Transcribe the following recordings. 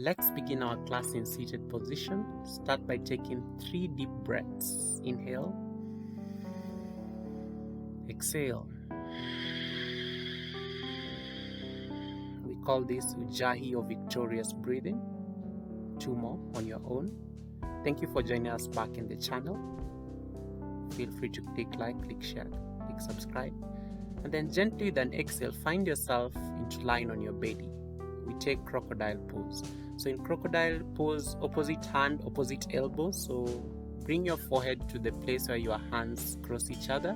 Let's begin our class in seated position. Start by taking 3 deep breaths. Inhale, exhale. We call this Ujjayi or victorious breathing. 2 more on your own. Thank you for joining us back in the channel. Feel free to click like, click share, click subscribe. And then gently with an exhale, find yourself into lying on your belly. We take crocodile pose. So in crocodile pose, opposite hand, opposite elbow. So bring your forehead to the place where your hands cross each other,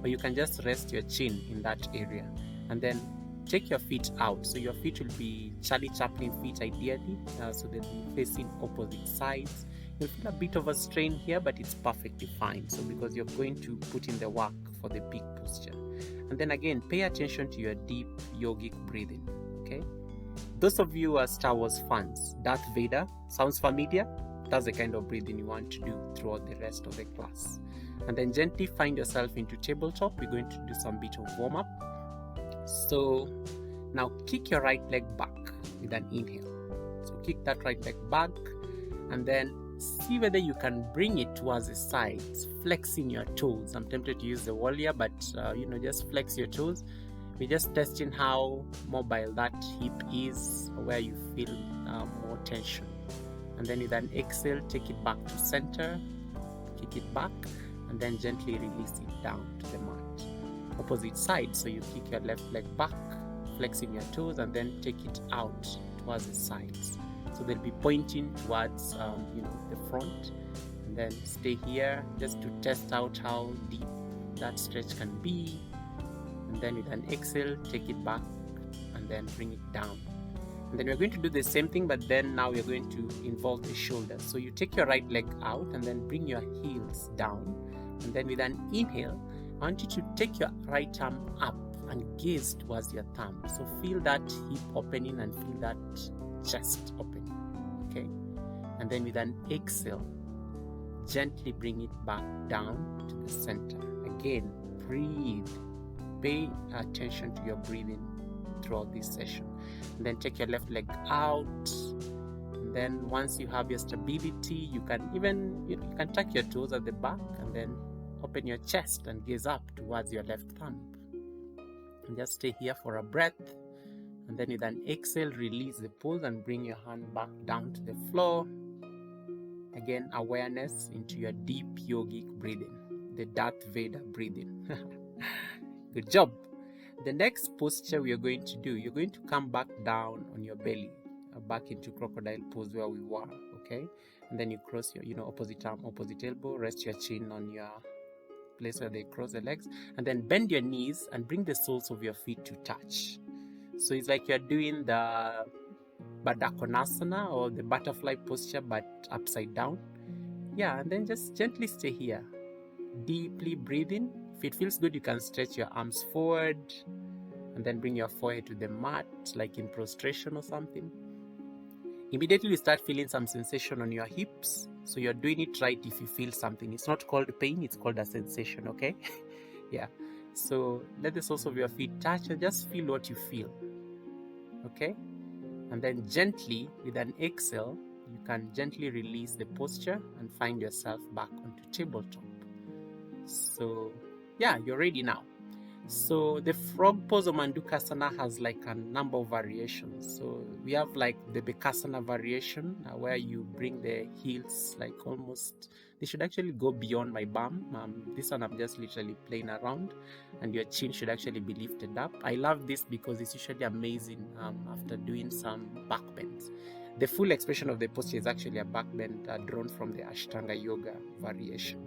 or you can just rest your chin in that area. And then take your feet out. So your feet will be Charlie Chaplin feet ideally, so they'll be facing opposite sides. You'll feel a bit of a strain here, but it's perfectly fine. So because you're going to put in the work for the peak posture. And then again, pay attention to your deep yogic breathing, okay? Those of you who are Star Wars fans, Darth Vader, sounds familiar? That's the kind of breathing you want to do throughout the rest of the class. And then gently find yourself into tabletop. We're going to do some bit of warm-up. So now kick your right leg back with an inhale. So kick that right leg back and then see whether you can bring it towards the sides, flexing your toes. I'm tempted to use the wall here, but just flex your toes. We're just testing how mobile that hip is, where you feel more tension. And then with an exhale, take it back to center, kick it back, and then gently release it down to the mat. Opposite side, so you kick your left leg back, flexing your toes, and then take it out towards the sides. So they'll be pointing towards the front, and then stay here just to test out how deep that stretch can be. And then with an exhale, take it back and then bring it down. And then we're going to do the same thing, but then now we're going to involve the shoulders. So you take your right leg out and then bring your heels down. And then with an inhale, I want you to take your right arm up and gaze towards your thumb. So feel that hip opening and feel that chest opening, okay? And then with an exhale, gently bring it back down to the center. Again, breathe. Pay attention to your breathing throughout this session. And then take your left leg out. And then once you have your stability, you can even you can tuck your toes at the back and then open your chest and gaze up towards your left thumb. And just stay here for a breath. And then with an exhale, release the pose and bring your hand back down to the floor. Again, awareness into your deep yogic breathing, the Darth Vader breathing. Good job. The next posture we are going to do, you're going to come back down on your belly, back into crocodile pose where we were, okay? And then you cross your, opposite arm, opposite elbow, rest your chin on your place where they cross the legs, and then bend your knees and bring the soles of your feet to touch. So it's like you're doing the Bhekasana or the butterfly posture, but upside down. Yeah, and then just gently stay here, deeply breathing. If it feels good, you can stretch your arms forward and then bring your forehead to the mat, like in prostration or something. Immediately you start feeling some sensation on your hips. So you're doing it right if you feel something. It's not called pain, it's called a sensation, okay? Yeah. So let the soles of your feet touch and just feel what you feel, okay? And then gently, with an exhale, you can gently release the posture and find yourself back onto tabletop. So yeah, you're ready now. So the frog pose of Mandukasana has like a number of variations. So we have like the Bhekasana Variation, where you bring the heels like almost, they should actually go beyond my bum. This one I'm just literally playing around, and your chin should actually be lifted up. I love this because it's usually amazing after doing some back bends. The full expression of the posture is actually a back bend drawn from the Ashtanga Yoga variation.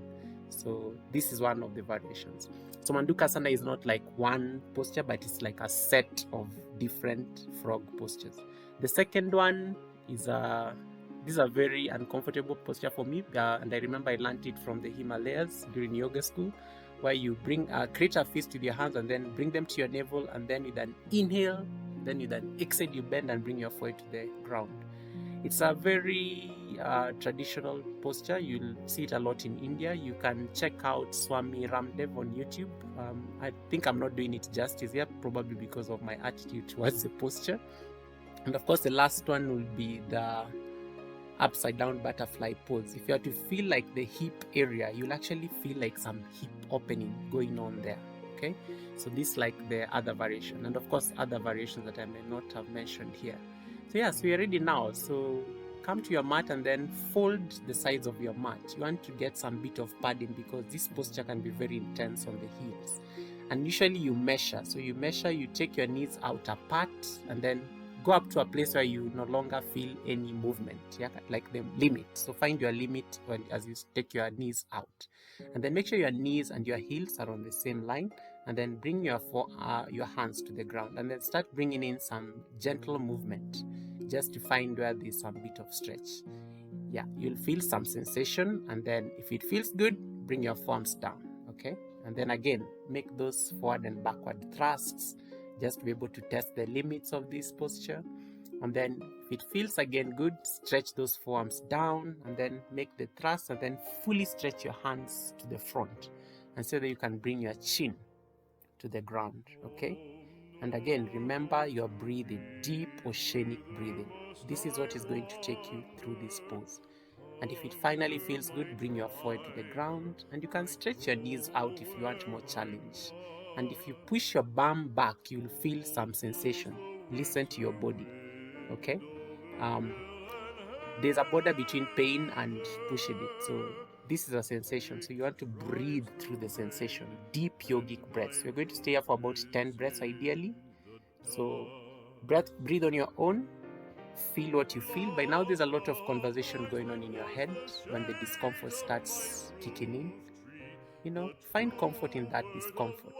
So this is one of the variations. So Mandukasana is not like one posture, but it's like a set of different frog postures. The second one is this is a very uncomfortable posture for me, and I remember I learned it from the Himalayas during yoga school, where you create a fist with your hands and then bring them to your navel, and then with an inhale, then with an exhale, you bend and bring your forehead to the ground. It's a very traditional posture. You'll see it a lot in India. You can check out Swami Ramdev on YouTube. I think I'm not doing it justice here, probably because of my attitude towards the posture. And of course, the last one will be the upside down butterfly pose. If you are to feel like the hip area, you'll actually feel like some hip opening going on there. Okay, so this like the other variation, and of course other variations that I may not have mentioned here. So yeah, so we're ready now. So come to your mat and then fold the sides of your mat. You want to get some bit of padding because this posture can be very intense on the heels. And usually you measure. So you measure, you take your knees out apart and then go up to a place where you no longer feel any movement, yeah, like the limit. So find your limit as you take your knees out, and then make sure your knees and your heels are on the same line, and then bring your hands to the ground, and then start bringing in some gentle movement, just to find where there's some bit of stretch. Yeah, you'll feel some sensation, and then if it feels good, bring your forearms down. Okay, and then again make those forward and backward thrusts, just to be able to test the limits of this posture. And then if it feels again good, stretch those forearms down and then make the thrust, and then fully stretch your hands to the front, and so that you can bring your chin to the ground. Okay, and again remember your breathing, deep oceanic breathing. This is what is going to take you through this pose. And if it finally feels good, bring your forehead to the ground, and you can stretch your knees out if you want more challenge. And if you push your bum back, you'll feel some sensation. Listen to your body. Okay, there's a border between pain and pushing it, so this is a sensation. So you want to breathe through the sensation, deep yogic breaths. We're going to stay here for about 10 breaths ideally. So breathe on your own. Feel what you feel. By now there's a lot of conversation going on in your head. When the discomfort starts kicking in, you know, find comfort in that discomfort.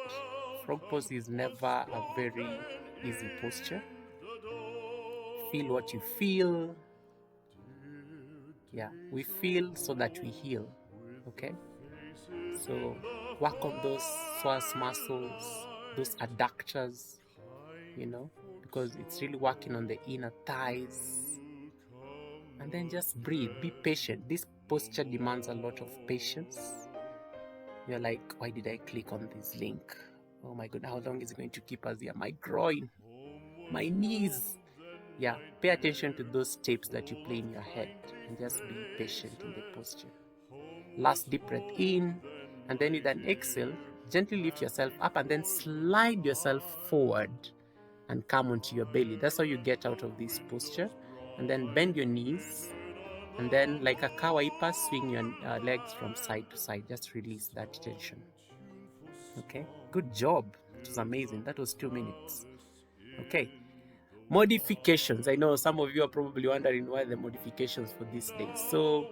Frog pose is never a very easy posture. Feel what you feel. Yeah, we feel so that we heal. Okay, so work on those psoas muscles, those adductors, you know, because it's really working on the inner thighs. And then just breathe, be patient. This posture demands a lot of patience. You're like, why did I click on this link? Oh my god, how long is it going to keep us here? My groin, my knees. Yeah, pay attention to those tapes that you play in your head, and just be patient in the posture. Last deep breath in, and then with an exhale, gently lift yourself up and then slide yourself forward and come onto your belly. That's how you get out of this posture. And then bend your knees, and then like a kawaipa, swing your legs from side to side. Just release that tension. Okay, good job. It was amazing. That was 2 minutes. Okay, modifications. I know some of you are probably wondering why the modifications for this day. So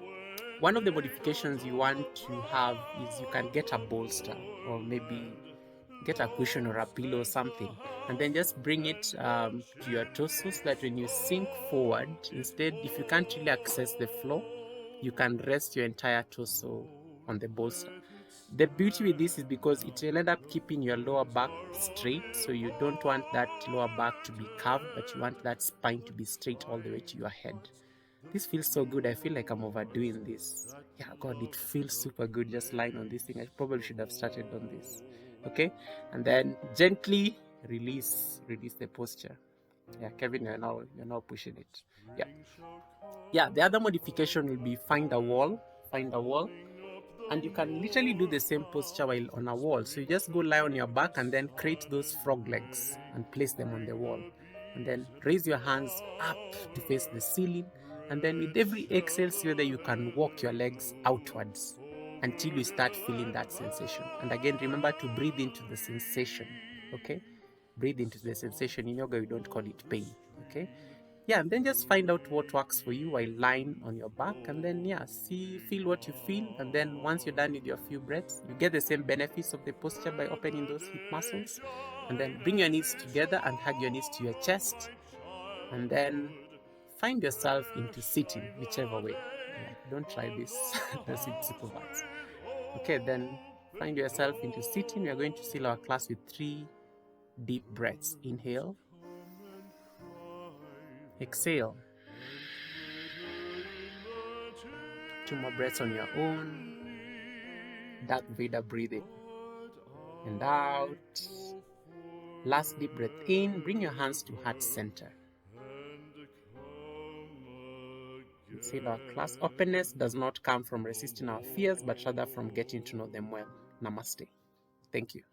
one of the modifications you want to have is you can get a bolster, or maybe get a cushion or a pillow or something, and then just bring it to your torso, so that when you sink forward, instead, if you can't really access the floor, you can rest your entire torso on the bolster. The beauty with this is because it will end up keeping your lower back straight, so you don't want that lower back to be curved, but you want that spine to be straight all the way to your head. This feels so good. I feel like I'm overdoing this. Yeah, God, it feels super good just lying on this thing. I probably should have started on this. Okay, and then gently release the posture. Yeah, Kevin, you're now pushing it. Yeah. The other modification will be find a wall, and you can literally do the same posture while on a wall. So you just go lie on your back and then create those frog legs and place them on the wall, and then raise your hands up to face the ceiling, and then with every exhale, see whether you can walk your legs outwards until you start feeling that sensation. And again, remember to breathe into the sensation. Okay, breathe into the sensation. In yoga we don't call it pain. Okay, yeah, and then just find out what works for you while lying on your back, and then feel what you feel. And then once you're done with your few breaths, you get the same benefits of the posture by opening those hip muscles. And then bring your knees together and hug your knees to your chest, and then find yourself into sitting, whichever way. Yeah, don't try this the sit supervised. Okay, then find yourself into sitting. We are going to seal our class with 3 deep breaths. Inhale, exhale. 2 more breaths on your own. Darth Vader breathing. And out. Last deep breath in. Bring your hands to heart center. seal our class. Openness does not come from resisting our fears, but rather from getting to know them well. Namaste. Thank you.